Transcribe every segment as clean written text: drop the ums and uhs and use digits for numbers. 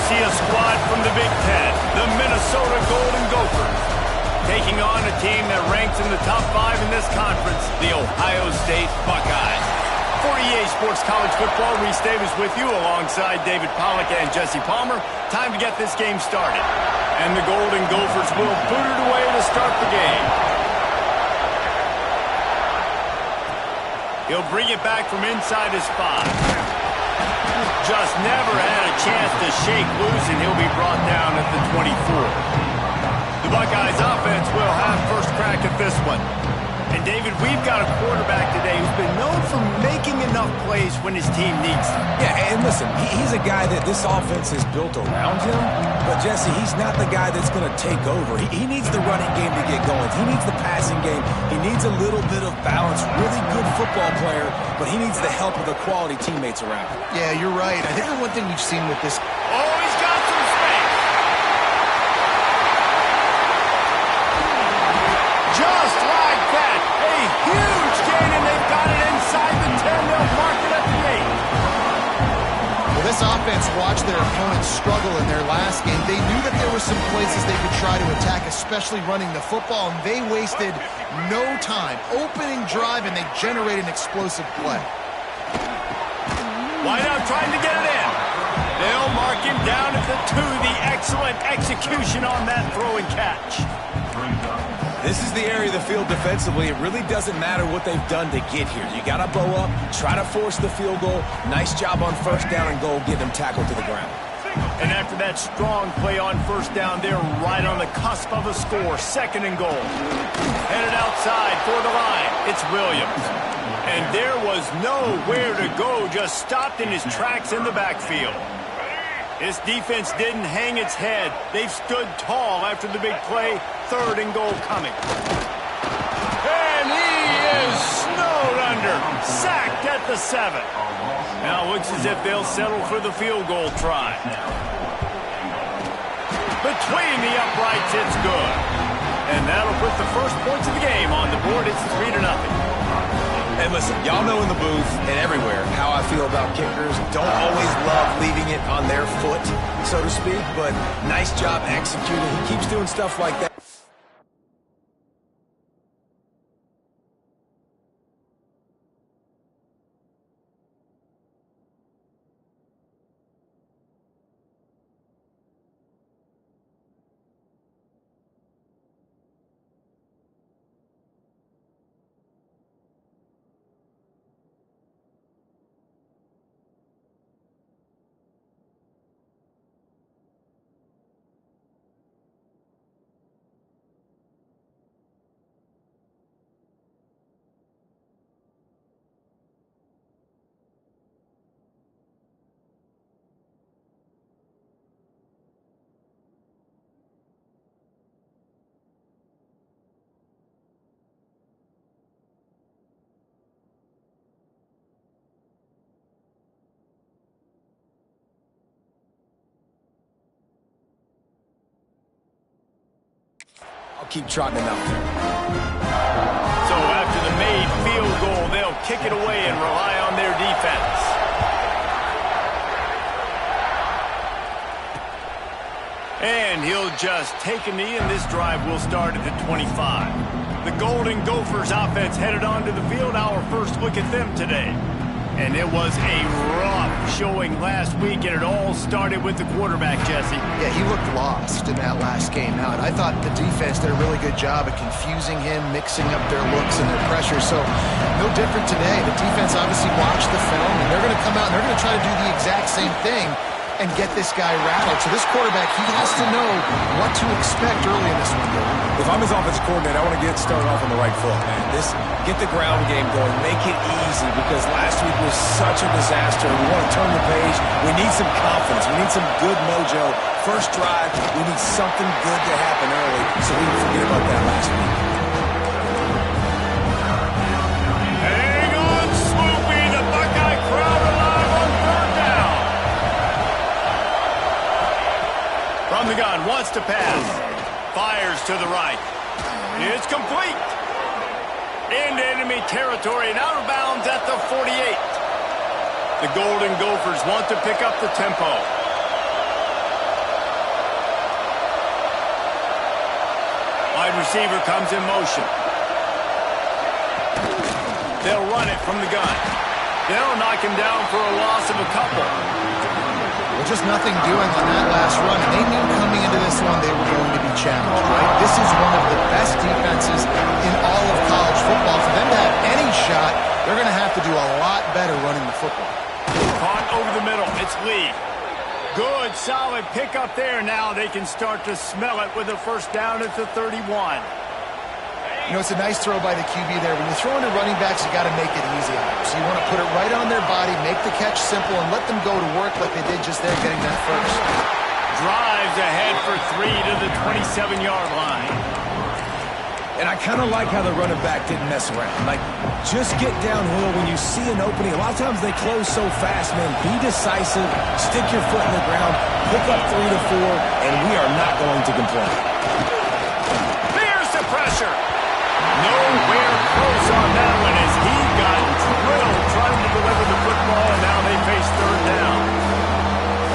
see a squad from the Big Ten, the Minnesota Golden Gophers, taking on a team that ranks in the top 5 in this conference, the Ohio State Buckeyes. For EA Sports College Football, Reese Davis with you alongside David Pollack and Jesse Palmer. Time to get this game started. And the Golden Gophers will boot it away to start the game. He'll bring it back from inside his 5. Just never had a chance to shake loose, and he'll be brought down at the 24. The Buckeyes offense will have first crack at this one. And, David, we've got a quarterback today who's been known for making enough plays when his team needs them. Yeah, and listen, he's a guy that this offense is built around him. But, Jesse, he's not the guy that's going to take over. He needs the running game to get going. He needs the passing game. He needs a little bit of balance. Really good football player, but he needs the help of the quality teammates around him. Yeah, you're right. I think the one thing we've seen with this... Oh, he's got some space. Just like that. A huge gain, and they've got it inside the 10. They'll mark it at the 8. Well, this offense watched their opponents struggle in their last game. They knew that there were some places they could try to attack, especially running the football, and they wasted no time. Opening drive, and they generate an explosive play. Wideout trying to get it in. They'll mark him down at the 2. The excellent execution on that throw and catch. This is the area of the field defensively. It really doesn't matter what they've done to get here. You got to bow up, try to force the field goal. Nice job on first down and goal, get them tackled to the ground. And after that strong play on first down, they're right on the cusp of a score. 2nd and goal. Headed outside for the line. It's Williams. And there was nowhere to go, just stopped in his tracks in the backfield. This defense didn't hang its head. They've stood tall after the big play. 3rd and goal coming. And he is snowed under. Sacked at the 7. Now it looks as if they'll settle for the field goal try. Between the uprights, it's good. And that'll put the first points of the game on the board. It's 3-0. And listen, y'all know in the booth and everywhere how I feel about kickers. Don't always love leaving it on their foot, so to speak, but nice job executing. He keeps doing stuff like that. I'll keep trotting him out there. So after the made field goal, they'll kick it away and rely on their defense. And he'll just take a knee, and this drive will start at the 25. The Golden Gophers offense headed onto the field. Our first look at them today. And it was a rough showing last week, and it all started with the quarterback, Jesse. Yeah, he looked lost in that last game out. I thought the defense did a really good job of confusing him, mixing up their looks and their pressure. So no different today. The defense obviously watched the film, and they're going to come out and they're going to try to do the exact same thing and get this guy rattled. So this quarterback, he has to know what to expect early in this window. If I'm his offensive coordinator, I want to get started off on the right foot, man. Get the ground game going. Make it easy, because last week was such a disaster. We want to turn the page. We need some confidence. We need some good mojo. First drive, we need something good to happen early so we can forget about that last week. Hang on, Swoopy. The Buckeye crowd alive on 3rd down. From the gun, wants to pass. Fires to the right. It's complete. Into enemy territory and out of bounds at the 48. The Golden Gophers want to pick up the tempo. receiver comes in motion. They'll run it from the gun. They'll knock him down for a loss of a couple. Well, just nothing doing on that last run. And they knew coming into this one they were going to be challenged, right? This is one of the best defenses in all of college football. For them to have any shot, they're going to have to do a lot better running the football. Caught over the middle. It's Lee. Good, solid pickup there. Now they can start to smell it with a first down at the 31. You know, it's a nice throw by the QB there. When you're throwing to running backs, you got to make it easy on them. So you want to put it right on their body, make the catch simple, and let them go to work like they did just there, getting that first. Drives ahead for 3 to the 27-yard line. And I kind of like how the running back didn't mess around. Like, just get downhill when you see an opening. A lot of times they close so fast, man. Be decisive, stick your foot in the ground, pick up 3 to 4, and we are not going to complain. There's the pressure. Nowhere close on that one as he got drilled trying to deliver the football, and now they face third down.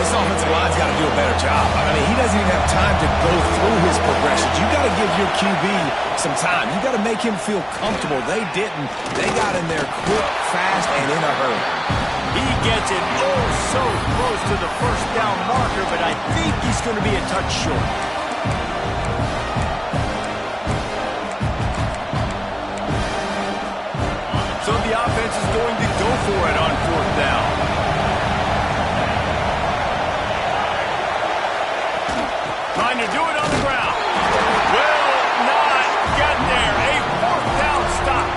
This offensive line's got to do a better job. I mean, he doesn't even have time to go through his progressions. You got to give your QB some time. You got to make him feel comfortable. They didn't. They got in there quick, fast, and in a hurry. He gets it oh so close to the first down marker, but I think he's going to be a touch short. So the offense is going to go for it on fourth down. Trying to do it on the ground. Will not get there. A fourth down stop.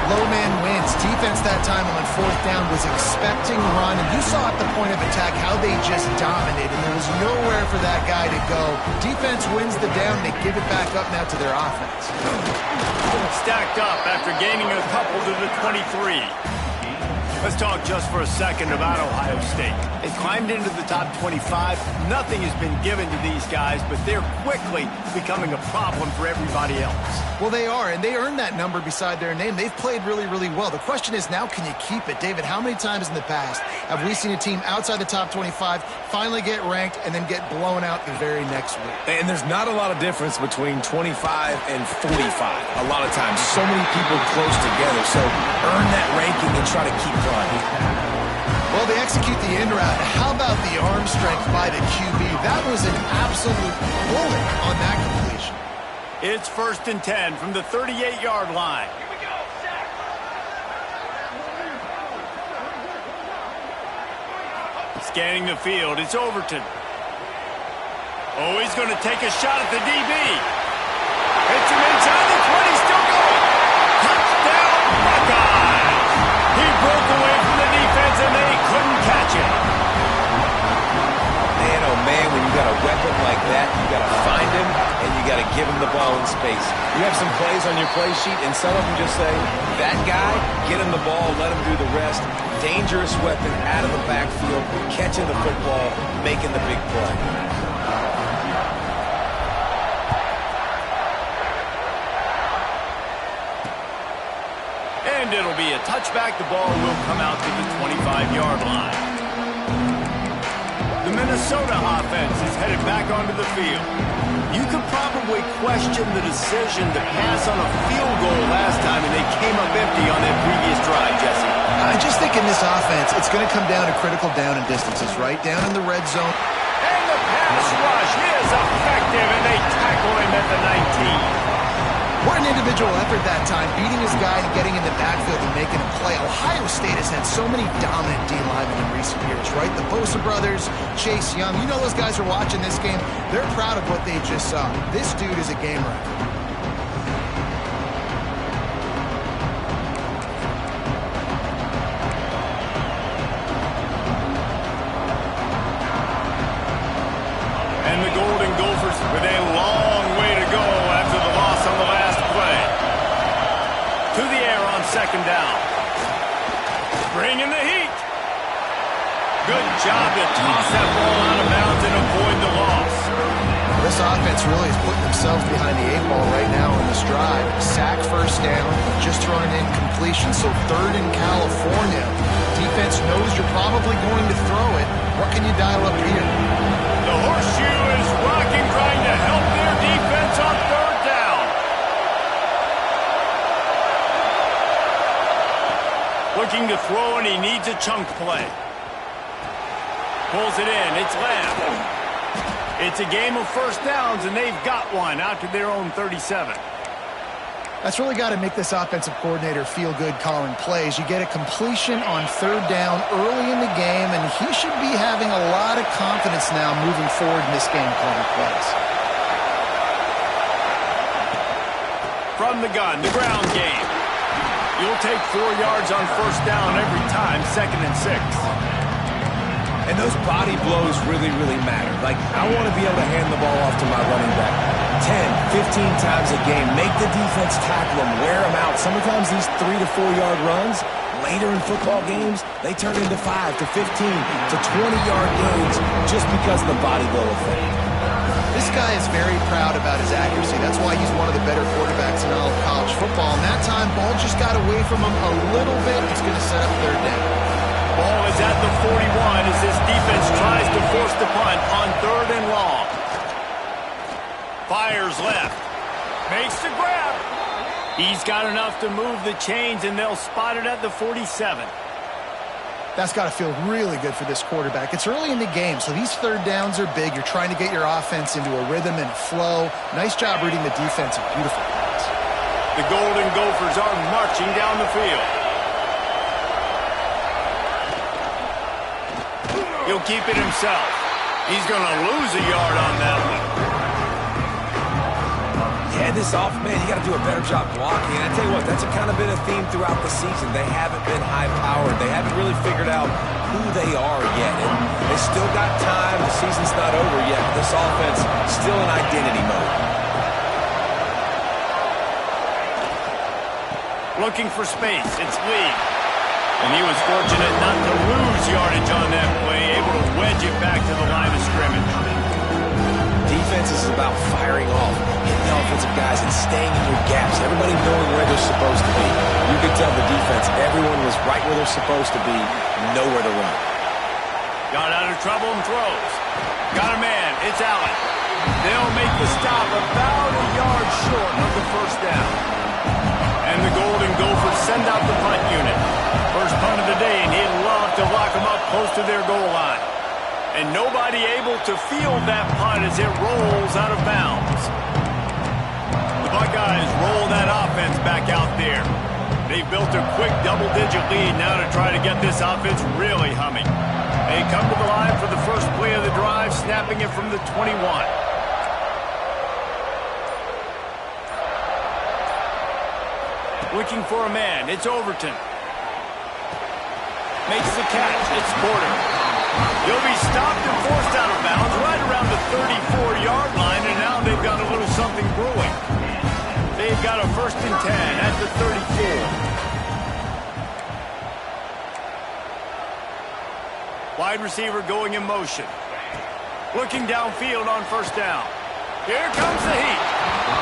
Low man wins. Defense that time on fourth down was expecting run, and you saw at the point of attack how they just dominated. There was nowhere for that guy to go. Defense wins the down. They give it back up now to their offense. Stacked up after gaining a couple to the 23. Let's talk just for a second about Ohio State. They climbed into the top 25. Nothing has been given to these guys, but they're quickly becoming a problem for everybody else. Well, they are, and they earned that number beside their name. They've played really, really well. The question is now, can you keep it? David, how many times in the past have we seen a team outside the top 25 finally get ranked and then get blown out the very next week? And there's not a lot of difference between 25 and 45. A lot of times, so many people close together. So earn that ranking and try to keep climbing. Well, they execute the in route. How about the arm strength by the QB? That was an absolute bullet on that completion. It's 1st and 10 from the 38-yard line. Scanning the field, it's Overton. Oh, he's going to take a shot at the DB. Hits him inside the 20, still going. Touchdown, Buckeyes. He broke away from the defense, and they couldn't catch him. Man, oh man, when you got a weapon like that, you got to find him, and you got to give him the ball in space. You have some plays on your play sheet, and some of them just say, that guy, get him the ball, let him do the rest. Dangerous weapon out of the backfield, catching the football, making the big play. And it'll be a touchback. The ball will come out to the 25-yard line. The Minnesota offense is headed back onto the field. You could probably question the decision to pass on a field goal last time, and they came up empty on that previous drive, Jesse. I just think in this offense, it's going to come down to critical down and distances, right? Down in the red zone. And the pass rush is effective, and they tackle him at the 19. What an individual effort that time, beating his guy and getting in the backfield and making a play. Ohio State has had so many dominant D linemen in recent years, right? The Bosa brothers, Chase Young. You know those guys are watching this game. They're proud of what they just saw. This dude is a game wrecker. And the Golden Gophers with a long way to go after the loss on the last play. To the air on 2nd down. Bringing the heat. Good job to toss that ball out of bounds and avoid the loss. This offense really is putting themselves behind the 8 ball right now in this drive. Sack, first down, just thrown an incompletion. So 3rd in California. Defense knows you're probably going to throw it. What can you dial up here? The horseshoe is rocking, trying to help their defense on 3rd down. to throw, and he needs a chunk play. Pulls it in. It's left. It's a game of first downs, and they've got one out to their own 37. That's really got to make this offensive coordinator feel good calling plays. You get a completion on third down early in the game, and he should be having a lot of confidence now moving forward in this game calling plays. From the gun, the ground game. You'll take 4 yards on first down every time, 2nd and 6. And those body blows really, really matter. Like, I want to be able to hand the ball off to my running back 10, 15 times a game. Make the defense tackle them, wear them out. Sometimes these 3 to 4 yard runs, later in football games, they turn into 5 to 15 to 20-yard gains just because of the body blow effect. This guy is very proud about his accuracy. That's why he's one of the better quarterbacks in all of college football. And that time, ball just got away from him a little bit. It's going to set up third down. Ball is at the 41 as this defense tries to force the punt on 3rd and long. Fires left. Makes the grab. He's got enough to move the chains, and they'll spot it at the 47. That's got to feel really good for this quarterback. It's early in the game, so these third downs are big. You're trying to get your offense into a rhythm and a flow. Nice job reading the defense. A beautiful pass. The Golden Gophers are marching down the field. He'll keep it himself. He's going to lose a yard on that one. Yeah, this off, man, you got to do a better job blocking. And I tell you what, that's kind of been a theme throughout the season. They haven't been high-powered. They haven't really figured out who they are yet. And they still got time. The season's not over yet. But this offense still in identity mode. Looking for space. It's Lee. And he was fortunate not to lose yardage on that play, able to wedge it back to the line of scrimmage. Defense is about firing off, hitting the offensive guys, and staying in your gaps. Everybody knowing where they're supposed to be. You could tell the defense, everyone was right where they're supposed to be, nowhere to run. Got out of trouble and throws. Got a man. It's Allen. They'll make the stop about a yard short of the first down. And the Golden Gophers send out the punt unit. First punt of the day, and he'd love to lock them up close to their goal line. And nobody able to field that punt as it rolls out of bounds. The Buckeyes roll that offense back out there. They've built a quick double-digit lead now to try to get this offense really humming. They come to the line for the first play of the drive, snapping it from the 21. Looking for a man. It's Overton. Makes the catch. It's Porter. He'll be stopped and forced out of bounds right around the 34-yard line, and now they've got a little something brewing. They've got a 1st and 10 at the 34. Wide receiver going in motion. Looking downfield on first down. Here comes the heat.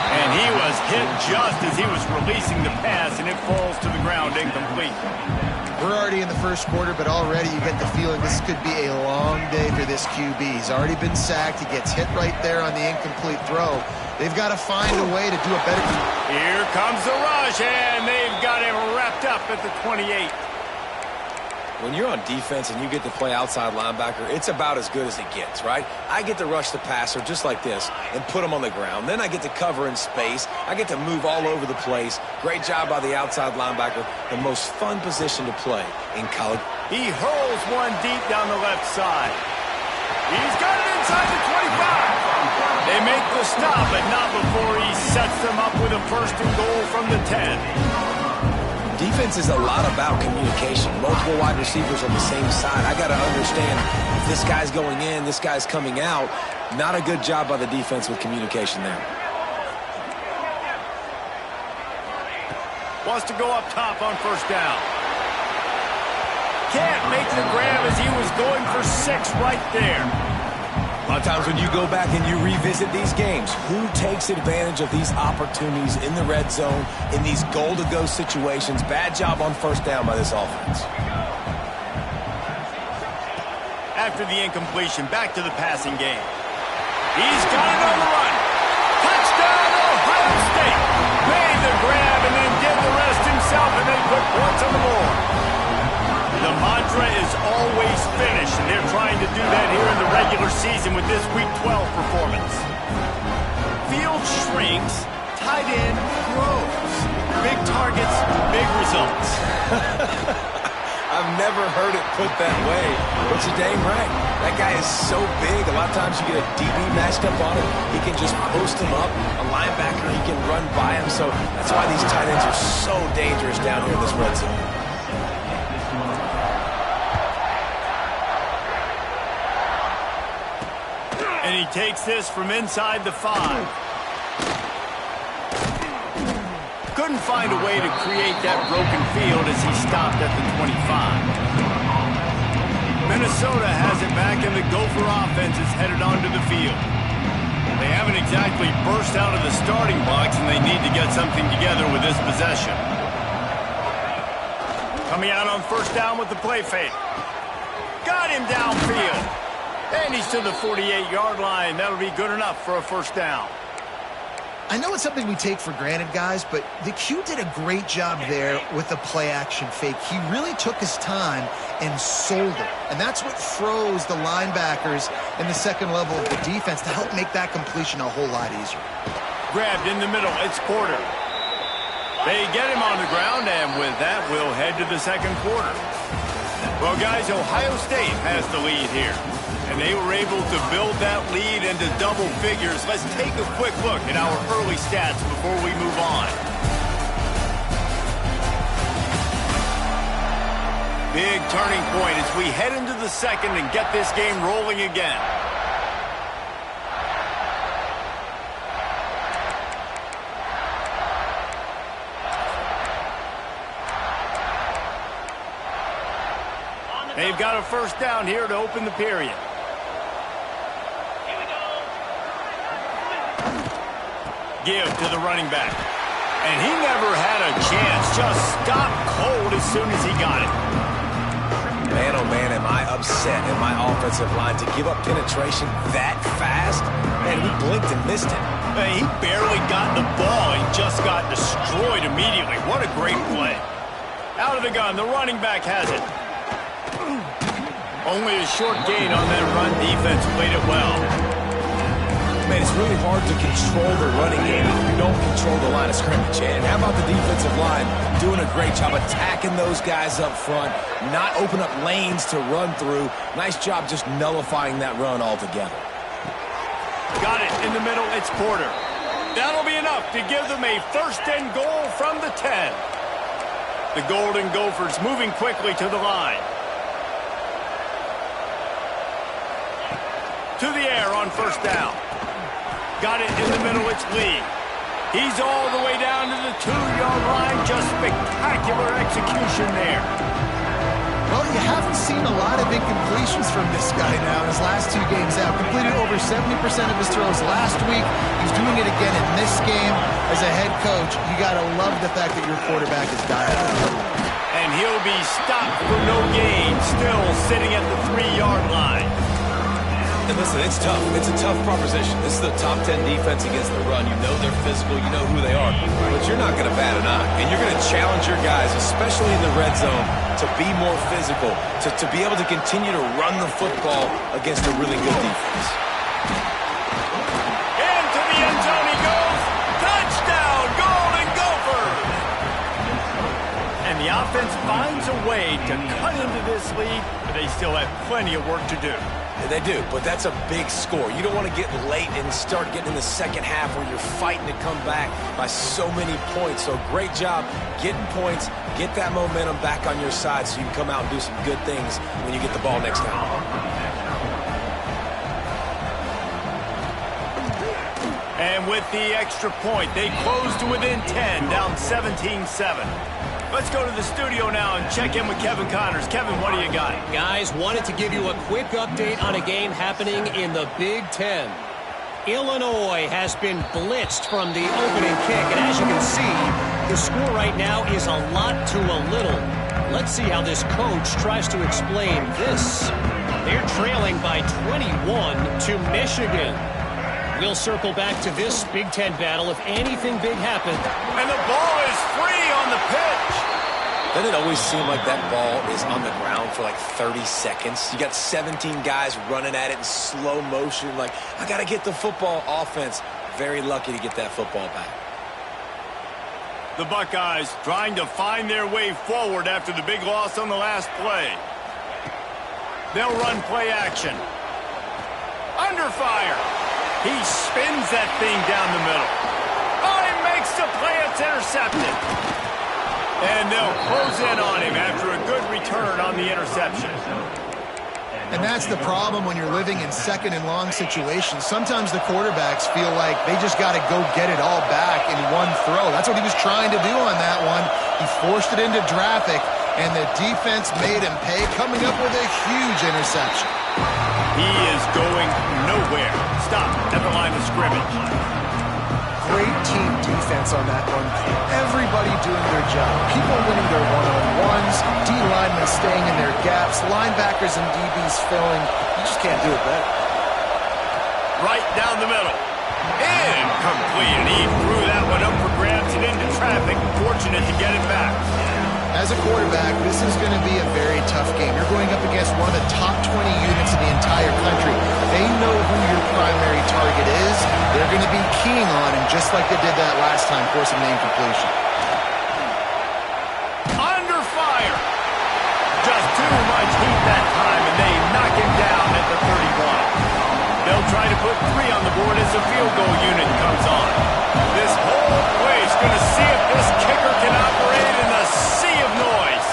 And he was hit just as he was releasing the pass, and it falls to the ground incomplete. We're already in the first quarter, but already you get the feeling this could be a long day for this QB. He's already been sacked. He gets hit right there on the incomplete throw. They've got to find a way to do a better job. Here comes the rush, and they've got him wrapped up at the 28. When you're on defense and you get to play outside linebacker, it's about as good as it gets, right? I get to rush the passer just like this and put him on the ground. Then I get to cover in space. I get to move all over the place. Great job by the outside linebacker. The most fun position to play in college. He hurls one deep down the left side. He's got it inside the 25. They make the stop, but not before he sets them up with a 1st and goal from the 10. Defense is a lot about communication. Multiple wide receivers on the same side. I got to understand if this guy's going in, this guy's coming out. Not a good job by the defense with communication there. Wants to go up top on first down. Can't make the grab as he was going for 6 right there. A lot of times when you go back and you revisit these games, who takes advantage of these opportunities in the red zone, in these goal-to-go situations? Bad job on first down by this offense. After the incompletion, back to the passing game. He's got it on the run. Touchdown, Ohio State. Made the grab and then did the rest himself, and they put points on the board. Mantra is always finish, and they're trying to do that here in the regular season with this Week 12 performance. Field shrinks, tight end grows. Big targets, big results. I've never heard it put that way, but you're dang right. That guy is so big, a lot of times you get a DB matched up on him. He can just post him up. A linebacker, he can run by him. So that's why these tight ends are so dangerous down here in this red zone. And he takes this from inside the 5. Couldn't find a way to create that broken field as he stopped at the 25. Minnesota has it back, and the Gopher offense is headed onto the field. They haven't exactly burst out of the starting blocks, and they need to get something together with this possession. Coming out on first down with the play fake. Got him downfield. And he's to the 48-yard line. That'll be good enough for a first down. I know it's something we take for granted, guys, but the Q did a great job there with the play-action fake. He really took his time and sold it. And that's what froze the linebackers in the second level of the defense to help make that completion a whole lot easier. Grabbed in the middle. It's Porter. They get him on the ground, and with that, we'll head to the second quarter. Well, guys, Ohio State has the lead here. And they were able to build that lead into double figures. Let's take a quick look at our early stats before we move on. Big turning point as we head into the second and get this game rolling again. They've got a first down here to open the period. Give to the running back. And he never had a chance. Just stopped cold as soon as he got it. Man, oh man, am I upset at my offensive line to give up penetration that fast? Man, we blinked and missed it. He barely got the ball. He just got destroyed immediately. What a great play. Out of the gun, the running back has it. Only a short gain on that run. Defense played it well. Man, it's really hard to control the running game if you don't control the line of scrimmage. And how about the defensive line doing a great job attacking those guys up front, not open up lanes to run through. Nice job just nullifying that run altogether. Got it in the middle. It's Porter. That'll be enough to give them a first and goal from the 10. The Golden Gophers moving quickly to the line. To the air on first down. Got it in the middle, it's Lee. He's all the way down to the 2-yard line. Just spectacular execution there. Well, you haven't seen a lot of incompletions from this guy now in his last 2 games out. Completed over 70% of his throws last week. He's doing it again in this game. As a head coach, you got to love the fact that your quarterback is dialed. And he'll be stopped for no gain, still sitting at the 3-yard line. And listen, it's tough. It's a tough proposition. This is the top 10 defense against the run. You know they're physical. You know who they are. But you're not going to bat an eye. And you're going to challenge your guys, especially in the red zone, to be more physical, to be able to continue to run the football against a really good defense. Into the end zone he goes. Touchdown, Golden Gophers! And the offense finds a way to cut into this lead, but they still have plenty of work to do. They do, but that's a big score. You don't want to get late and start getting in the second half where you're fighting to come back by so many points. So great job getting points, get that momentum back on your side so you can come out and do some good things when you get the ball next time. And with the extra point, they close to within 10, down 17-7. Let's go to the studio now and check in with Kevin Connors. Kevin, what do you got? Guys, wanted to give you a quick update on a game happening in the Big Ten. Illinois has been blitzed from the opening kick, and as you can see, the score right now is a lot to a little. Let's see how this coach tries to explain this. They're trailing by 21 to Michigan. We'll circle back to this Big Ten battle if anything big happens. And the ball is free on the pitch. Doesn't it always seem like that ball is on the ground for like 30 seconds? You got 17 guys running at it in slow motion. Like, I got to get the football. Offense, very lucky to get that football back. The Buckeyes trying to find their way forward after the big loss on the last play. They'll run play action. Under fire. He spins that thing down the middle. Oh, he makes the play. It's intercepted. And they'll close in on him after a good return on the interception. And that's the problem when you're living in second and long situations. Sometimes the quarterbacks feel like they just got to go get it all back in one throw. That's what he was trying to do on that one. He forced it into traffic, and the defense made him pay, coming up with a huge interception. He is going nowhere. Stop at the line of scrimmage. Great team defense on that one. Everybody doing their job. People winning their one-on-ones, D-linemen staying in their gaps, linebackers and DBs filling. You just can't do it better. Right down the middle. Incomplete. And he threw that one up for grabs and into traffic. Fortunate to get it back. As a quarterback, this is going to be a very tough game. You're going up against one of the top 20 units in the entire country. They know who your primary target is. They're going to be keying on him just like they did that last time, forcing the incompletion. Under fire. Just too much heat that time, and they knock him down at the 31. They'll try to put 3 on the board as the field goal unit comes on. This whole place going to see if this kicker can operate in a sea of noise.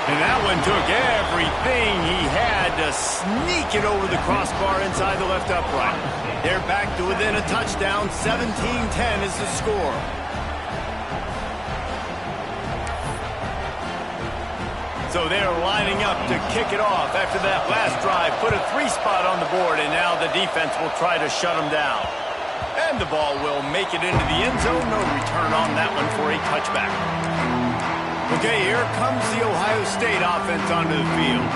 And that one took everything he had to sneak it over the crossbar inside the left upright. They're back to within a touchdown. 17-10 is the score. So they're lining up to kick it off after that last drive. Put a 3 spot on the board, and now the defense will try to shut them down. And the ball will make it into the end zone. No return on that one for a touchback. Okay, here comes the Ohio State offense onto the field.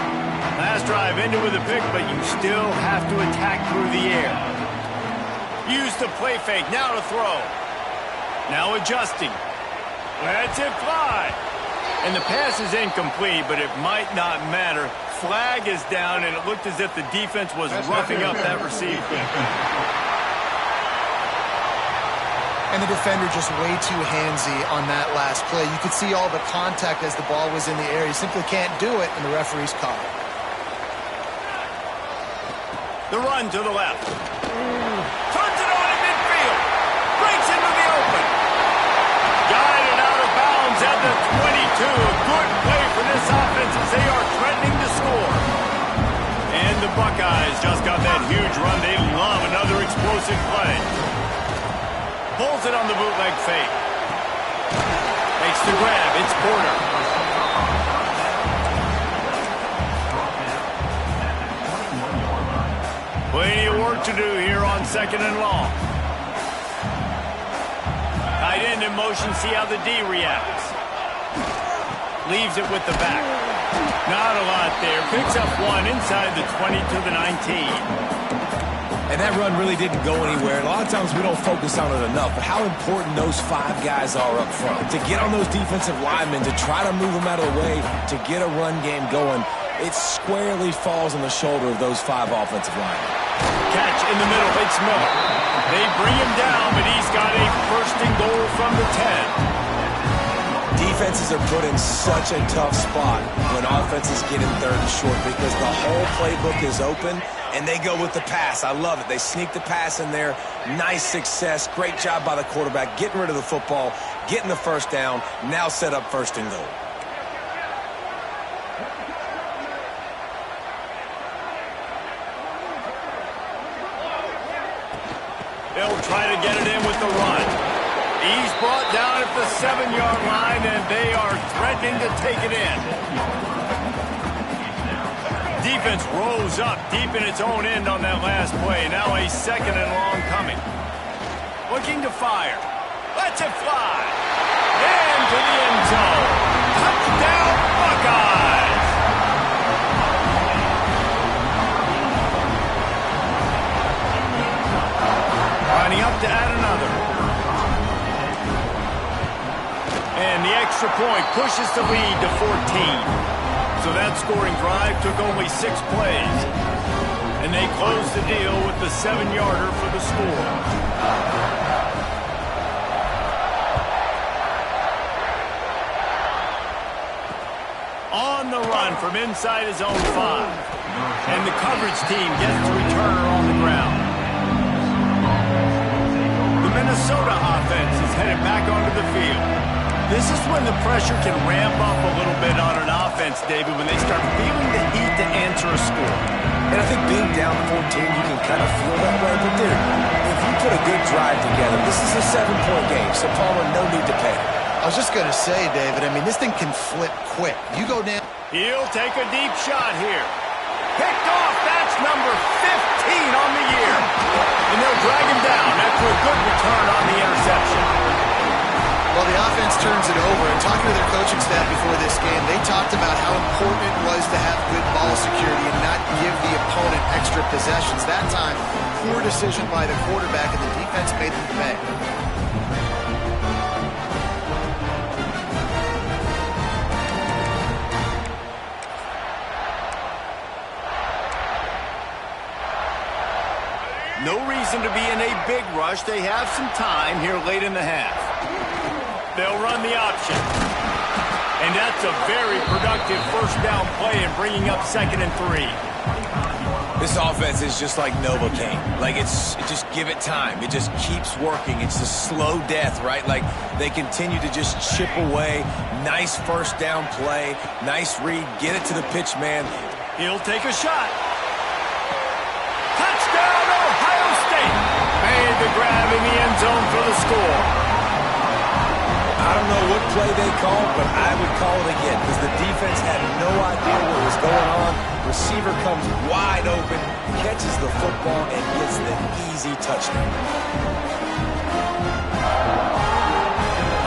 Last drive ended with a pick, but you still have to attack through the air. Use the play fake, now to throw. Now adjusting. Lets it fly. And the pass is incomplete, but it might not matter. Flag is down, and it looked as if the defense was roughing up that receiver. And the defender just way too handsy on that last play. You could see all the contact as the ball was in the air. He simply can't do it, and the referee's caught it. The run to the left. Turns it on in midfield. Breaks into the open. Guided out of bounds at the 22. A good play for this offense as they are threatening to score. And the Buckeyes just got that huge run. They love another explosive play. Pulls it on the bootleg fake. Makes the grab. It's Porter. Plenty of work to do here on 2nd and long. Tight end in motion. See how the D reacts. Leaves it with the back. Not a lot there. Picks up 1 inside the 20 to the 19. And that run really didn't go anywhere. A lot of times we don't focus on it enough, but how important those 5 guys are up front. To get on those defensive linemen, to try to move them out of the way, to get a run game going, it squarely falls on the shoulder of those 5 offensive linemen. Catch in the middle. It's Miller. They bring him down, but he's got a 1st and goal from the 10. Defenses are put in such a tough spot when offenses get in 3rd and short because the whole playbook is open and they go with the pass. I love it. They sneak the pass in there. Nice success. Great job by the quarterback getting rid of the football, getting the 1st down, now set up 1st and goal. They'll try to get it in with the run. He's brought down at the 7-yard line, and they are threatening to take it in. Defense rose up deep in its own end on that last play. Now a 2nd and long coming. Looking to fire. Lets it fly. Into the end zone. Touchdown, Buckeyes! Lining up to add another. And the extra extra point pushes the lead to 14. So that scoring drive took only 6 plays. And they close the deal with the 7-yarder for the score. On the run from inside his own 5. And the coverage team gets the returner on the ground. The Minnesota offense is headed back onto the field. This is when the pressure can ramp up a little bit on an offense, David, when they start feeling the heat to answer a score. And I think being down 14, you can kind of feel that way. But, dude, if you put a good drive together, this is a 7-point game, so Palmer, no need to panic. I was just going to say, David, I mean, this thing can flip quick. You go down. He'll take a deep shot here. Picked off. That's number 15 on the year. And they'll drag him down after a good return on the interception. Well, the offense turns it over. And talking to their coaching staff before this game, they talked about how important it was to have good ball security and not give the opponent extra possessions. That time, poor decision by the quarterback, and the defense made them pay. No reason to be in a big rush. They have some time here late in the half. They'll run the option. And that's a very productive first down play in bringing up 2nd and 3. This offense is just like Novocaine. Like, it just give it time. It just keeps working. It's a slow death, right? Like, they continue to just chip away. Nice first down play. Nice read. Get it to the pitch man. He'll take a shot. Touchdown, Ohio State. Made the grab in the end zone for the score. I don't know what play they called, but I would call it again because the defense had no idea what was going on. Receiver comes wide open, catches the football, and gets the easy touchdown.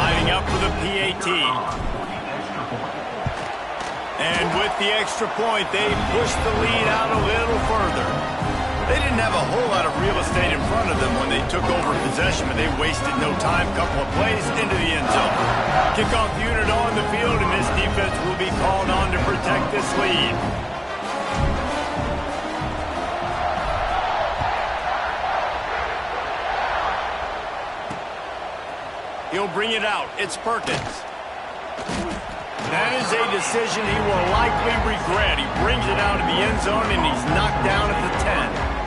Lining up for the PAT. And with the extra point, they push the lead out a little further. They didn't have a whole lot of real estate in front of them when they took over possession, but they wasted no time. Couple of plays into the end zone. Kickoff unit on the field, and this defense will be called on to protect this lead. He'll bring it out. It's Perkins. That is a decision he will likely regret. He brings it out of the end zone, and he's knocked down at the 10.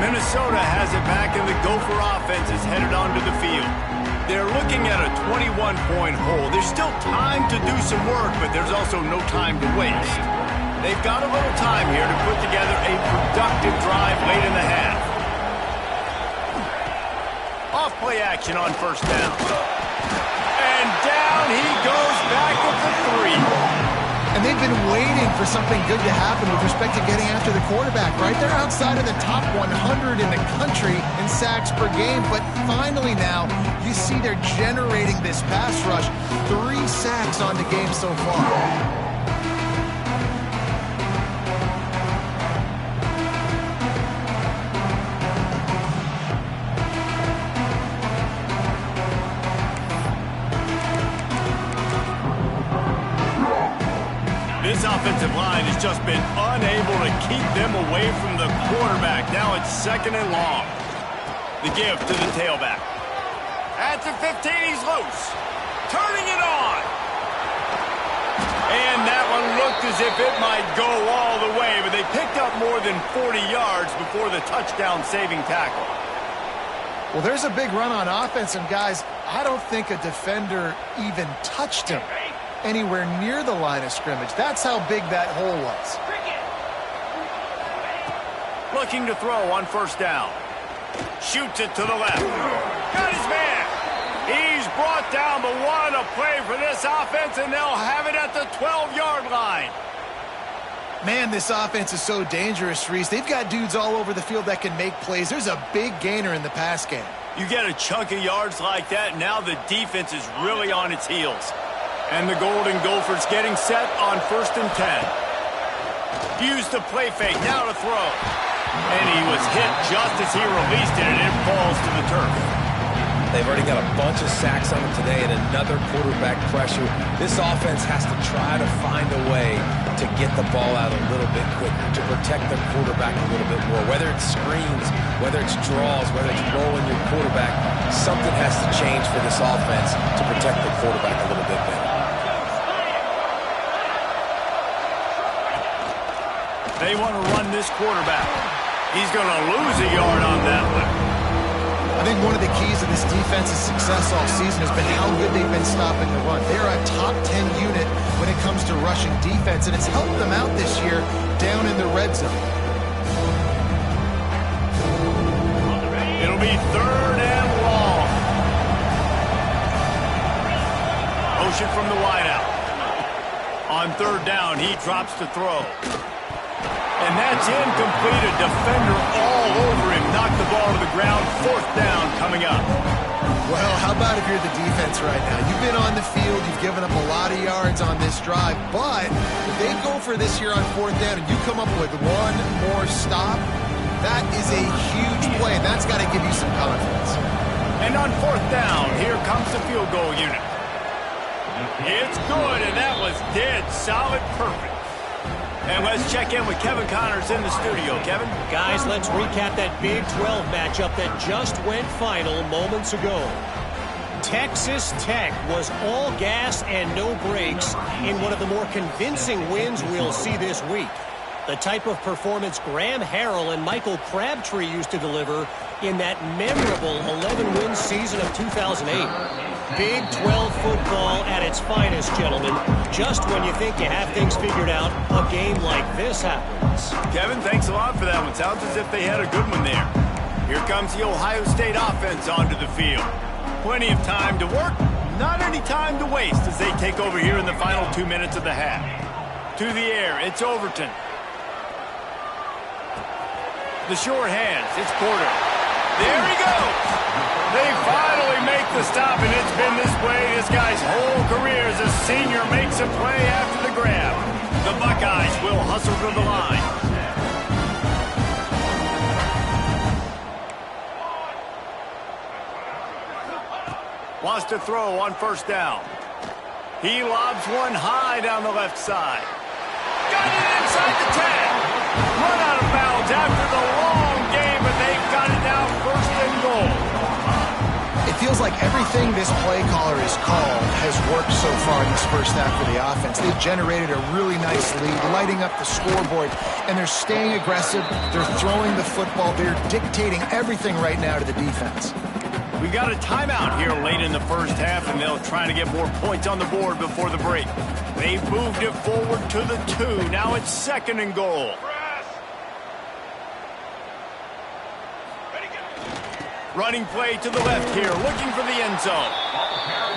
Minnesota has it back, and the Gopher offense is headed onto the field. They're looking at a 21-point hole. There's still time to do some work, but there's also no time to waste. They've got a little time here to put together a productive drive late in the half. Off play action on first down. And down he goes back at the 3. And they've been waiting for something good to happen with respect to getting after the quarterback, right? They're outside of the top 100 in the country in sacks per game, but finally now you see they're generating this pass rush. 3 sacks on the game so far. This offensive line has just been unable to keep them away from the quarterback. Now it's 2nd and long. The give to the tailback. At the 15, he's loose. Turning it on. And that one looked as if it might go all the way, but they picked up more than 40 yards before the touchdown-saving tackle. Well, there's a big run on offense, and guys, I don't think a defender even touched him anywhere near the line of scrimmage. That's how big that hole was. Looking to throw on first down. Shoots it to the left. Got his man. He's brought down, but what a play for this offense, and they'll have it at the 12-yard line. Man, this offense is so dangerous, Reese. They've got dudes all over the field that can make plays. There's a big gainer in the pass game. You get a chunk of yards like that, now the defense is really on its heels. And the Golden Gophers getting set on 1st and 10. Use the play fake, now to throw. And he was hit just as he released it, and it falls to the turf. They've already got a bunch of sacks on them today and another quarterback pressure. This offense has to try to find a way to get the ball out a little bit quicker, to protect their quarterback a little bit more. Whether it's screens, whether it's draws, whether it's rolling your quarterback, something has to change for this offense to protect the quarterback a little bit better. They want to run this quarterback. He's going to lose a yard on that one. I think one of the keys of this defense's success all season has been how good they've been stopping the run. They're a top 10 unit when it comes to rushing defense, and it's helped them out this year down in the red zone. It'll be 3rd and long. Motion from the wideout. On 3rd down, he drops to throw. And that's incomplete. A defender all over him. Knocked the ball to the ground. 4th down coming up. Well, how about if you're the defense right now? You've been on the field. You've given up a lot of yards on this drive. But if they go for this here on 4th down and you come up with one more stop, that is a huge play, and that's got to give you some confidence. And on 4th down, here comes the field goal unit. It's good, and that was dead solid perfect. And let's check in with Kevin Connors in the studio. Kevin? Guys, let's recap that Big 12 matchup that just went final moments ago. Texas Tech was all gas and no brakes in one of the more convincing wins we'll see this week. The type of performance Graham Harrell and Michael Crabtree used to deliver in that memorable 11-win season of 2008. Big 12 football at its finest, gentlemen. Just when you think you have things figured out, a game like this happens. Kevin, thanks a lot for that one. Sounds as if they had a good one there. Here comes the Ohio State offense onto the field. Plenty of time to work, not any time to waste as they take over here in the final 2 minutes of the half. To the air, it's Overton. The short hands, it's Porter. There he goes. They finally make the stop, and it's been this way this guy's whole career as a senior makes a play after the grab. The Buckeyes will hustle to the line. Wants to throw on 1st down. He lobs one high down the left side. Got it inside the 10. Run out of bounds after the long game, but they've got it now 1st and goal. It feels like everything this play caller has called has worked so far in this first half for the offense. They've generated a really nice lead, lighting up the scoreboard, and they're staying aggressive. They're throwing the football. They're dictating everything right now to the defense. We got a timeout here late in the first half, and they'll try to get more points on the board before the break. They've moved it forward to the 2. Now it's 2nd and goal. Running play to the left here, looking for the end zone.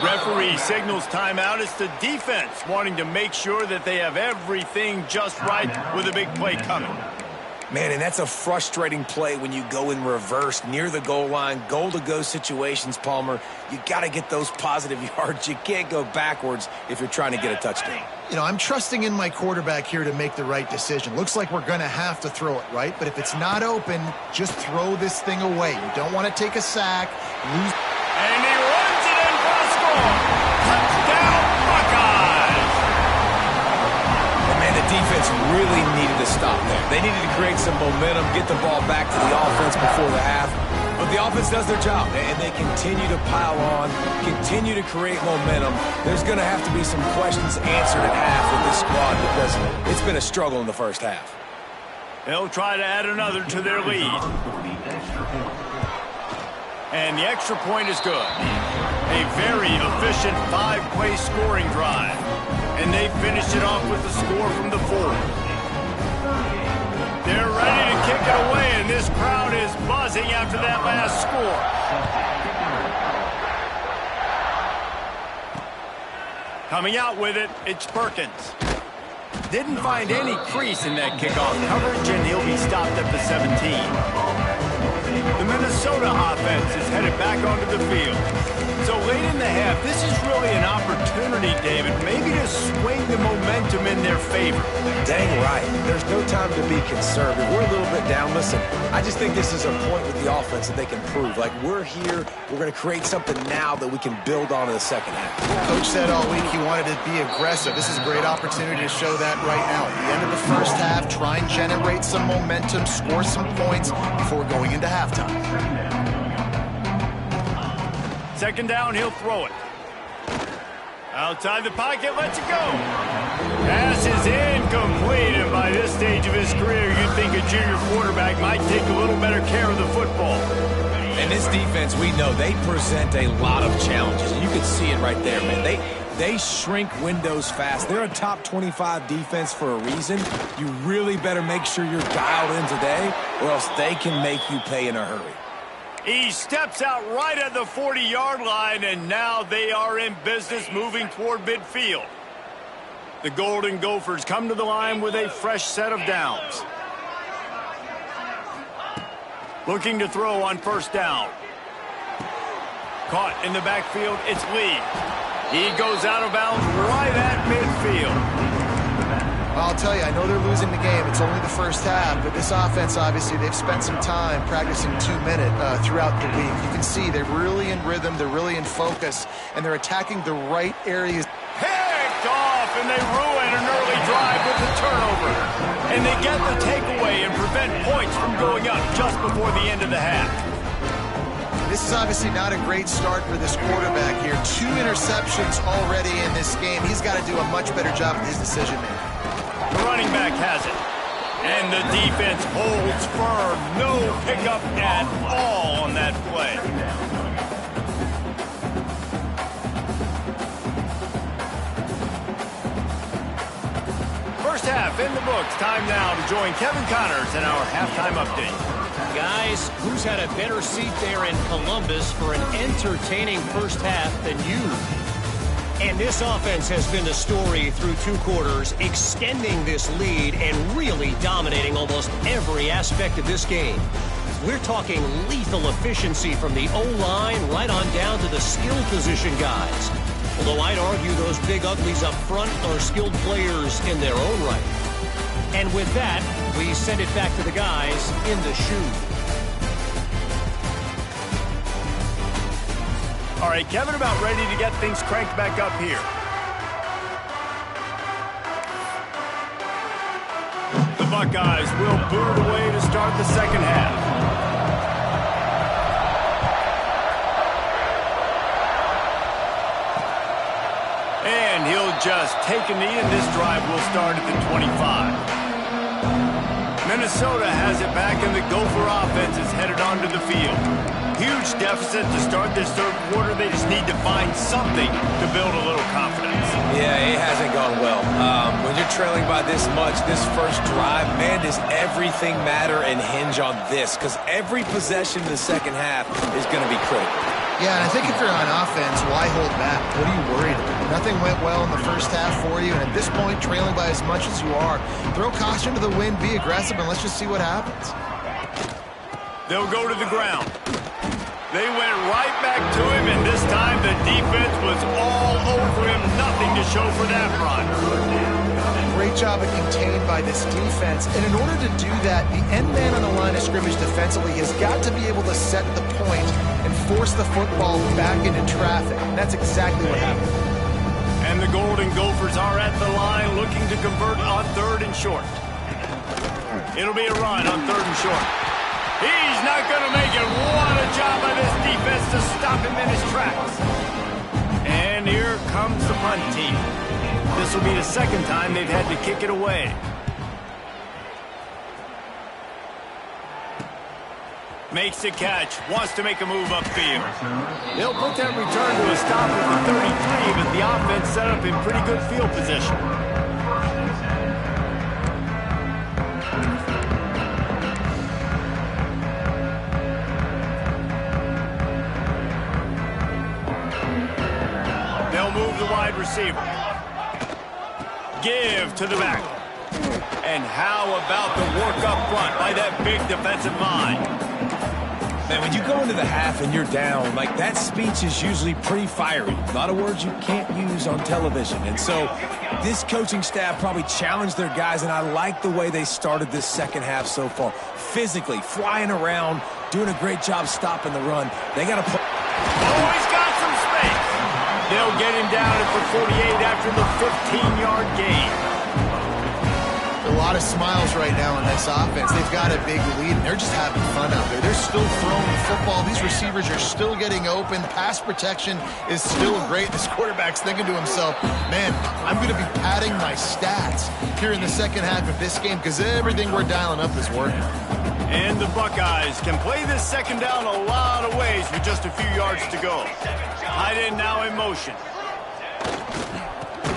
Referee signals timeout. It's the defense wanting to make sure that they have everything just right with a big play coming. Man, and that's a frustrating play when you go in reverse near the goal line, goal-to-go situations, Palmer. You got to get those positive yards. You can't go backwards if you're trying to get a touchdown. You know, I'm trusting in my quarterback here to make the right decision. Looks like we're going to have to throw it, right? But if it's not open, just throw this thing away. You don't want to take a sack, lose. And he runs it in for a score. Touchdown, Buckeyes! And man, the defense really needed to stop there. They needed to create some momentum, get the ball back to the offense before the half. But the offense does their job, and they continue to pile on, continue to create momentum. There's going to have to be some questions answered at half with this squad because it's been a struggle in the first half. They'll try to add another to their lead. And the extra point is good. A very efficient 5-play scoring drive. And they finished it off with the score from the 4th. They're ready to kick it away, and this crowd is buzzing after that last score. Coming out with it, it's Perkins. Didn't find any crease in that kickoff coverage, and he'll be stopped at the 17. The Minnesota offense is headed back onto the field. So late in the half, this is really an opportunity, David, maybe to swing the momentum in their favor. Dang right. There's no time to be conservative. We're a little bit down. Listen, I just think this is a point with the offense that they can prove. Like, we're here, we're going to create something now that we can build on in the second half. Coach said all week he wanted to be aggressive. This is a great opportunity to show that right now. At the end of the first half, try and generate some momentum, score some points before going into halftime. Second down, he'll throw it. Outside the pocket, lets it go. Pass is incomplete, and by this stage of his career, you'd think a junior quarterback might take a little better care of the football. And this defense, we know, they present a lot of challenges. You can see it right there, man. They shrink windows fast. They're a top 25 defense for a reason. You really better make sure you're dialed in today, or else they can make you pay in a hurry. He steps out right at the 40-yard line, and now they are in business moving toward midfield. The Golden Gophers come to the line with a fresh set of downs. Looking to throw on first down. Caught in the backfield, it's Lee. He goes out of bounds right at midfield. I'll tell you, I know they're losing the game. It's only the first half, but this offense, obviously, they've spent some time practicing 2-minute throughout the week. You can see they're really in rhythm, they're really in focus, and they're attacking the right areas. Picked off, and they ruin an early drive with the turnover. And they get the takeaway and prevent points from going up just before the end of the half. This is obviously not a great start for this quarterback here. 2 interceptions already in this game. He's got to do a much better job with his decision-making. The running back has it. And the defense holds firm. No pickup at all on that play. First half in the books. Time now to join Kevin Connors in our halftime update. Guys, who's had a better seat there in Columbus for an entertaining first half than you? And this offense has been the story through 2 quarters, extending this lead and really dominating almost every aspect of this game. We're talking lethal efficiency from the O-line right on down to the skill position guys. Although I'd argue those big uglies up front are skilled players in their own right. And with that, we send it back to the guys in the shoe. All right, Kevin, about ready to get things cranked back up here. The Buckeyes will boot it away to start the second half. And he'll just take a knee, and this drive will start at the 25. Minnesota has it back, and the Gopher offense is headed onto the field. Huge deficit to start this third quarter. They just need to find something to build a little confidence. Yeah, it hasn't gone well. When you're trailing by this much, this first drive, man, does everything matter and hinge on this? Because every possession in the second half is going to be critical. Yeah, and I think if you're on offense, why hold back? What are you worried about? Nothing went well in the first half for you, and at this point, trailing by as much as you are, throw caution to the wind, be aggressive, and let's just see what happens. They'll go to the ground. They went right back to him, and this time the defense was all over him. Nothing to show for that run. Great job of contained by this defense. And in order to do that, the end man on the line of scrimmage defensively has got to be able to set the point and force the football back into traffic. And that's exactly what happened. And the Golden Gophers are at the line looking to convert on 3rd and short. It'll be a run on 3rd and short. He's not going to make it. What a job by this defense to stop him in his tracks. And here comes the punt team. This will be the second time they've had to kick it away. Makes the catch. Wants to make a move upfield. They'll put that return to a stop at the 33, but the offense set up in pretty good field position. Move the wide receiver. Give to the back. And how about the work up front by that big defensive line? Man, when you go into the half and you're down, like that speech is usually pretty fiery. A lot of words you can't use on television. And so this coaching staff probably challenged their guys, and I like the way they started this second half so far. Physically, flying around, doing a great job stopping the run. They got to play. Oh, he's got some space. They'll get him down at the 48 after the 15-yard gain. A lot of smiles right now in this offense. They've got a big lead, and they're just having fun out there. They're still throwing the football. These receivers are still getting open. Pass protection is still great. This quarterback's thinking to himself, man, I'm going to be padding my stats here in the second half of this game because everything we're dialing up is working. And the Buckeyes can play this second down a lot of ways with just a few yards to go. Tight end now in motion.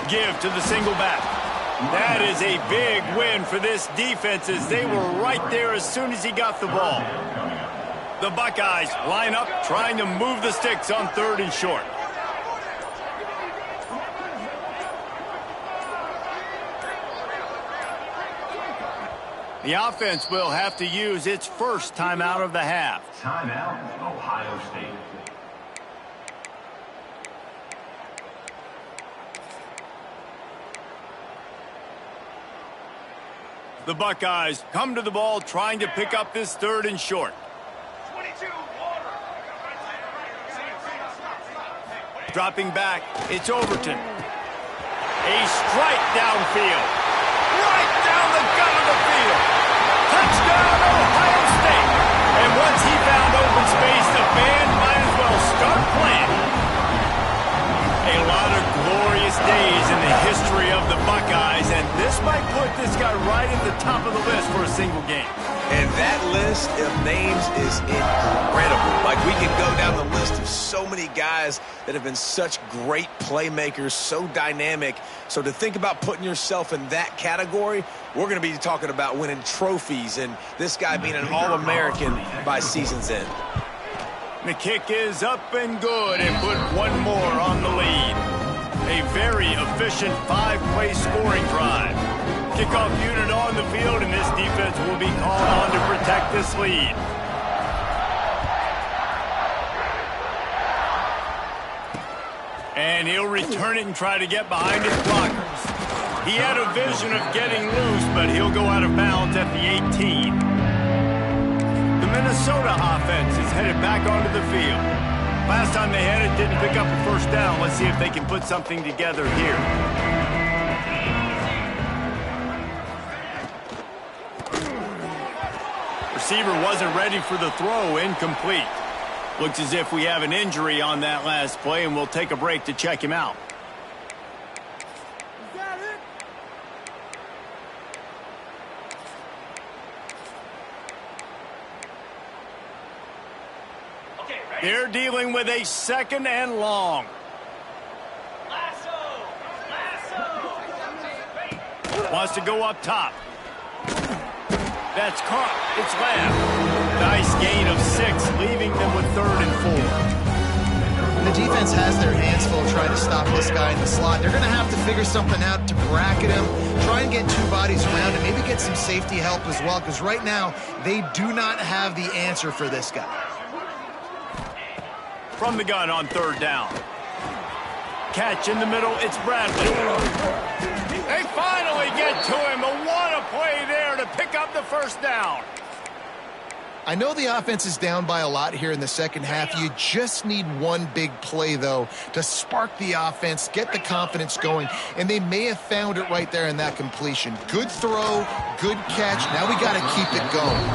Give to the single back. That is a big win for this defense as they were right there as soon as he got the ball. The Buckeyes line up trying to move the sticks on 3rd and short. The offense will have to use its first timeout of the half. Timeout, Ohio State. The Buckeyes come to the ball trying to pick up this 3rd and short. Dropping back, it's Overton. A strike downfield. Right down the gut of the field. Touchdown, Ohio State. And once he found open space, the band might as well start playing. A lot of glorious days in the history of the Buckeyes, and this might put this guy right at the top of the list for a single game. And that list of names is incredible. Like, we can go down the list of so many guys that have been such great playmakers, so dynamic. So to think about putting yourself in that category, we're going to be talking about winning trophies and this guy being an All-American by season's end. The kick is up and good and put one more on the lead. A very efficient 5-play scoring drive. Kickoff unit on the field, and this defense will be called on to protect this lead. And he'll return it and try to get behind his blockers. He had a vision of getting loose, but he'll go out of bounds at the 18. The Minnesota offense is headed back onto the field. Last time they had it, didn't pick up a first down. Let's see if they can put something together here. Receiver wasn't ready for the throw, incomplete. Looks as if we have an injury on that last play, and we'll take a break to check him out. They're dealing with a 2nd and long. Wants to go up top. That's caught. It's left. Nice gain of 6, leaving them with 3rd and 4. The defense has their hands full trying to stop this guy in the slot. They're going to have to figure something out to bracket him, try and get 2 bodies around him, maybe get some safety help as well, because right now they do not have the answer for this guy. From the gun on 3rd down. Catch in the middle, it's Bradley. They finally get to him, but what a play there to pick up the first down. I know the offense is down by a lot here in the second half. You just need one big play, though, to spark the offense, get the confidence going, and they may have found it right there in that completion. Good throw, good catch. Now we got to keep it going.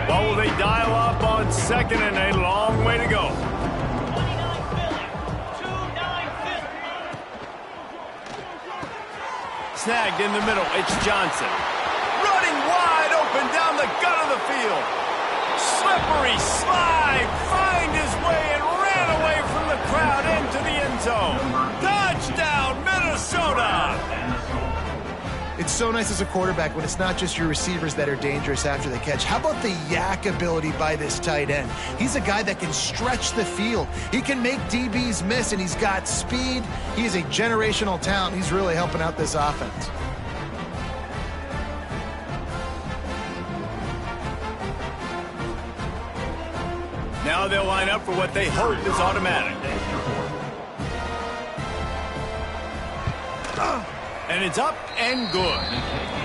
Well, they dial up on 2nd and a long way to go. Snagged in the middle, it's Johnson. Running wide open down the gut of the field. Slippery slide, find his way and ran away from the crowd into the end zone. Touchdown, Minnesota! It's so nice as a quarterback when it's not just your receivers that are dangerous after the catch. How about the yak ability by this tight end? He's a guy that can stretch the field. He can make DBs miss, and he's got speed. He is a generational talent. He's really helping out this offense. Now they'll line up for what they hope is automatic. And it's up and good.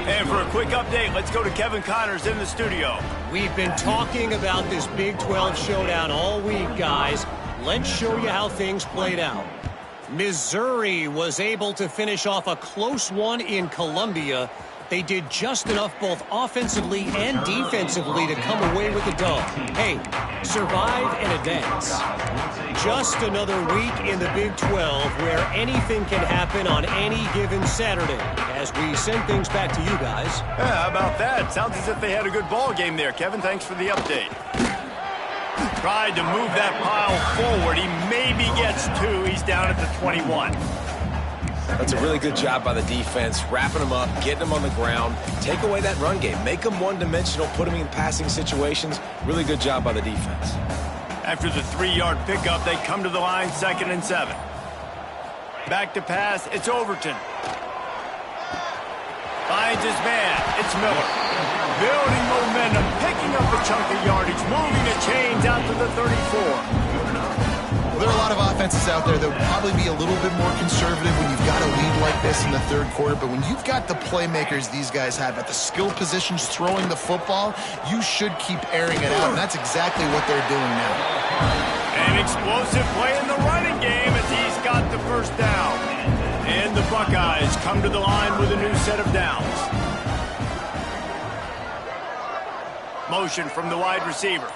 And for a quick update, let's go to Kevin Connors in the studio. We've been talking about this Big 12 showdown all week, guys. Let's show you how things played out. Missouri was able to finish off a close one in Columbia. They did just enough both offensively and defensively to come away with the dub. Hey, survive and advance. Just another week in the Big 12 where anything can happen on any given Saturday. As we send things back to you guys. Yeah, how about that? Sounds as if they had a good ball game there, Kevin. Thanks for the update. Tried to move that pile forward. He maybe gets two. He's down at the 21. That's a really good job by the defense, wrapping them up, getting them on the ground, take away that run game, make them one-dimensional, put them in passing situations. Really good job by the defense. After the 3-yard pickup, they come to the line, 2nd and 7. Back to pass, it's Overton. Finds his man, it's Miller. Building momentum, picking up a chunk of yardage, moving the chains out to the 34. There are a lot of offenses out there that would probably be a little bit more conservative when you've got a lead like this in the third quarter, but when you've got the playmakers these guys have at the skill positions throwing the football, you should keep airing it out, and that's exactly what they're doing now. An explosive play in the running game as he's got the first down. And the Buckeyes come to the line with a new set of downs. Motion from the wide receiver.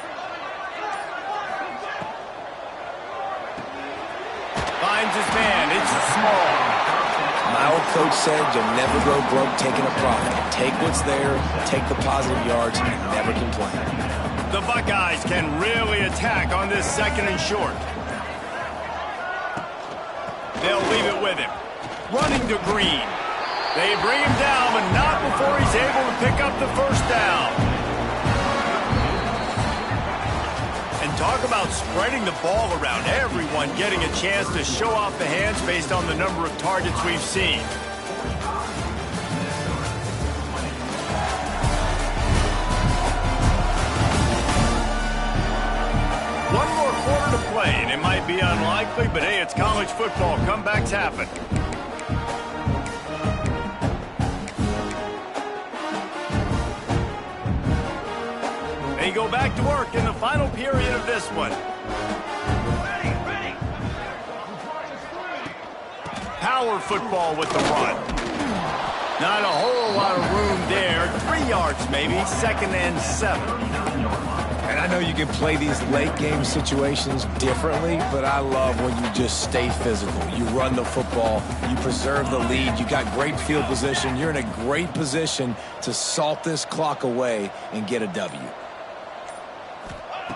Finds his man. It's Small. My old coach said you'll never go broke taking a profit. Take what's there, take the positive yards, and never complain. The Buckeyes can really attack on this 2nd and short. They'll leave it with him. Running to Green. They bring him down, but not before he's able to pick up the first down. And talk about spreading the ball around. Everyone getting a chance to show off the hands based on the number of targets we've seen. One more quarter to play, and it might be unlikely, but hey, it's college football. Comebacks happen. They go back to work in the final period of this one. Power football with the run. Not a whole lot of room there. 3 yards maybe, 2nd and 7. And I know you can play these late game situations differently, but I love when you just stay physical. You run the football, you preserve the lead, you got great field position, you're in a great position to salt this clock away and get a W.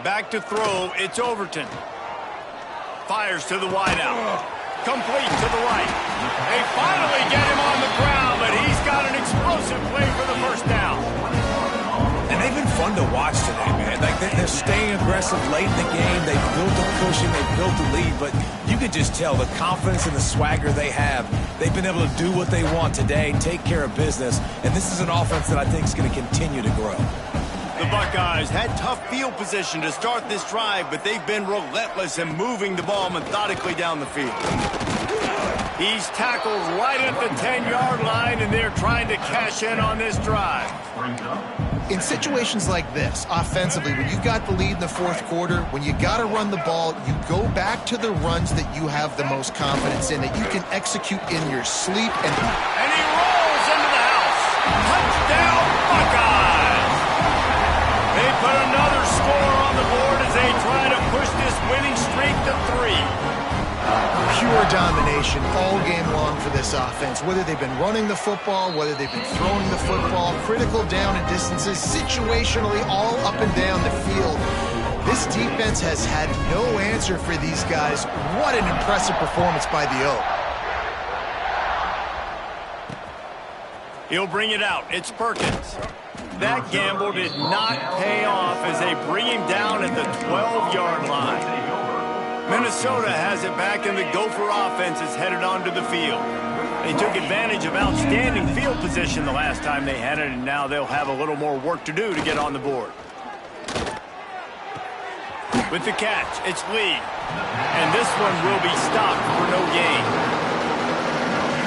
Back to throw, it's Overton. Fires to the wideout. Complete to the right. They finally get him on the ground, but he's got an explosive play for the first down. And they've been fun to watch today, man. Like they're staying aggressive late in the game. They've built a cushion, they've built a lead, but you could just tell the confidence and the swagger they have. They've been able to do what they want today, take care of business, and this is an offense that I think is going to continue to grow. The Buckeyes had tough field position to start this drive, but they've been relentless in moving the ball methodically down the field. He's tackled right at the 10-yard line, and they're trying to cash in on this drive. In situations like this, offensively, when you've got the lead in the fourth quarter, when you got to run the ball, you go back to the runs that you have the most confidence in, that you can execute in your sleep. And he rolls into the house. Touchdown, Buckeyes! They put another score on the board as they try to push this winning streak to 3. Pure domination all game long for this offense. Whether they've been running the football, whether they've been throwing the football, critical down and distances, situationally all up and down the field. This defense has had no answer for these guys. What an impressive performance by the O. He'll bring it out. It's Perkins. That gamble did not pay off as they bring him down at the 12-yard line. Minnesota has it back, and the Gopher offense is headed onto the field. They took advantage of outstanding field position the last time they had it, and now they'll have a little more work to do to get on the board. With the catch, it's Lee. And this one will be stopped for no gain.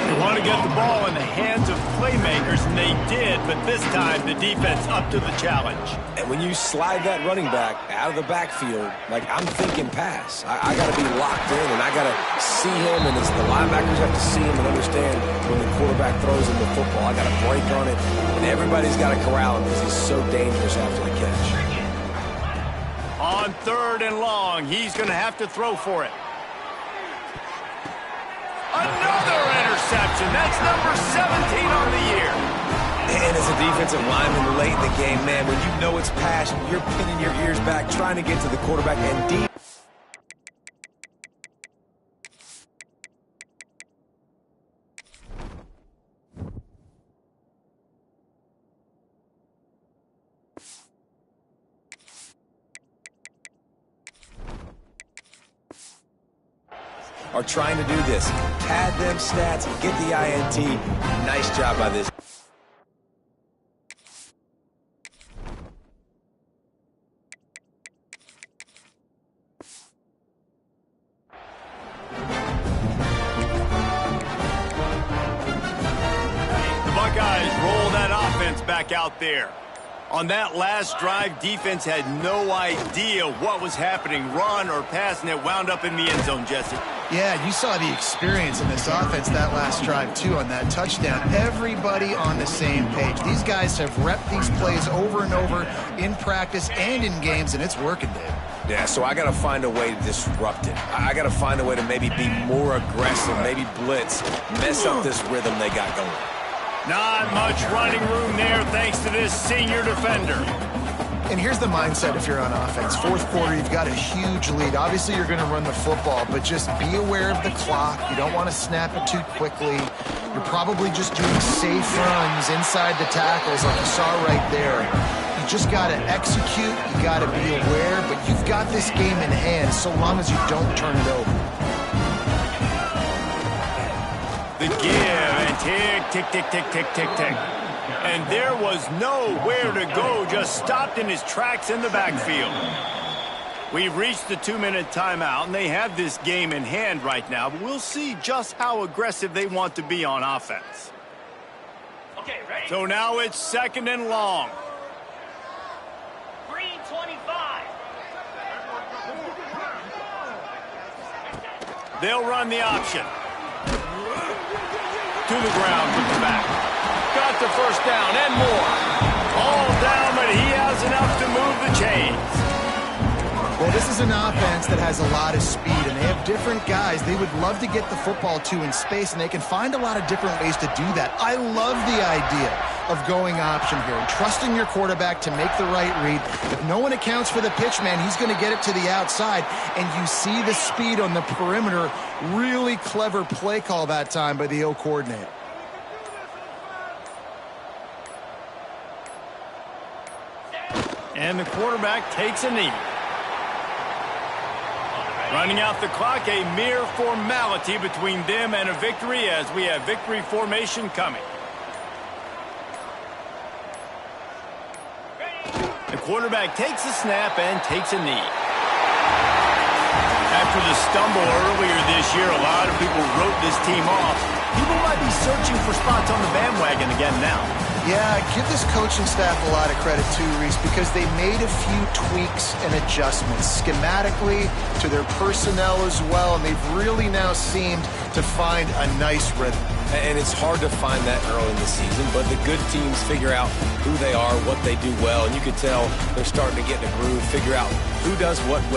They want to get the ball in the hands of playmakers, and they did, but this time the defense up to the challenge. And when you slide that running back out of the backfield, like I'm thinking pass, I got to be locked in, and I got to see him, and the linebackers have to see him and understand when the quarterback throws him the football. I got to break on it, and everybody's got to corral him because he's so dangerous after the catch. On 3rd and long, he's going to have to throw for it. Another interception. That's number 17 on the year. And as a defensive lineman late in the game, man, when you know it's passion, you're pinning your ears back, trying to get to the quarterback and deep. Are trying to do this. Pad them stats, get the INT. Nice job by this. The Buckeyes roll that offense back out there. On that last drive, defense had no idea what was happening, run or pass, and it wound up in the end zone, Jesse. Yeah, you saw the experience in this offense that last drive, too, on that touchdown. Everybody on the same page. These guys have repped these plays over and over in practice and in games, and it's working, Dave. Yeah, so I got to find a way to disrupt it. I got to find a way to maybe be more aggressive, maybe blitz, mess up this rhythm they got going. Not much running room there thanks to this senior defender. And here's the mindset if you're on offense. 4th quarter, you've got a huge lead. Obviously, you're going to run the football, but just be aware of the clock. You don't want to snap it too quickly. You're probably just doing safe runs inside the tackles like you saw right there. You just got to execute. You got to be aware, but you've got this game in hand so long as you don't turn it over. The give and tick, tick, tick, tick, tick, tick. And there was nowhere to go, just stopped in his tracks in the backfield. We've reached the 2-minute timeout, and they have this game in hand right now, but we'll see just how aggressive they want to be on offense. Okay, ready? So now it's 2nd and long. 3:25. They'll run the option. To the ground with the back. Got the first down and more. All down, but he has enough to move the chains. Well, this is an offense that has a lot of speed, and they have different guys they would love to get the football to in space, and they can find a lot of different ways to do that. I love the idea of going option here and trusting your quarterback to make the right read. If no one accounts for the pitch, man, he's going to get it to the outside, and you see the speed on the perimeter. Really clever play call that time by the O coordinator. And the quarterback takes a knee. Running out the clock, a mere formality between them and a victory as we have victory formation coming. The quarterback takes a snap and takes a knee. After the stumble earlier this year, a lot of people wrote this team off. People might be searching for spots on the bandwagon again now. Yeah, give this coaching staff a lot of credit too, Reese, because they made a few tweaks and adjustments schematically to their personnel as well, and they've really now seemed to find a nice rhythm. And it's hard to find that early in the season, but the good teams figure out who they are, what they do well, and you can tell they're starting to get in a groove, figure out who does what well.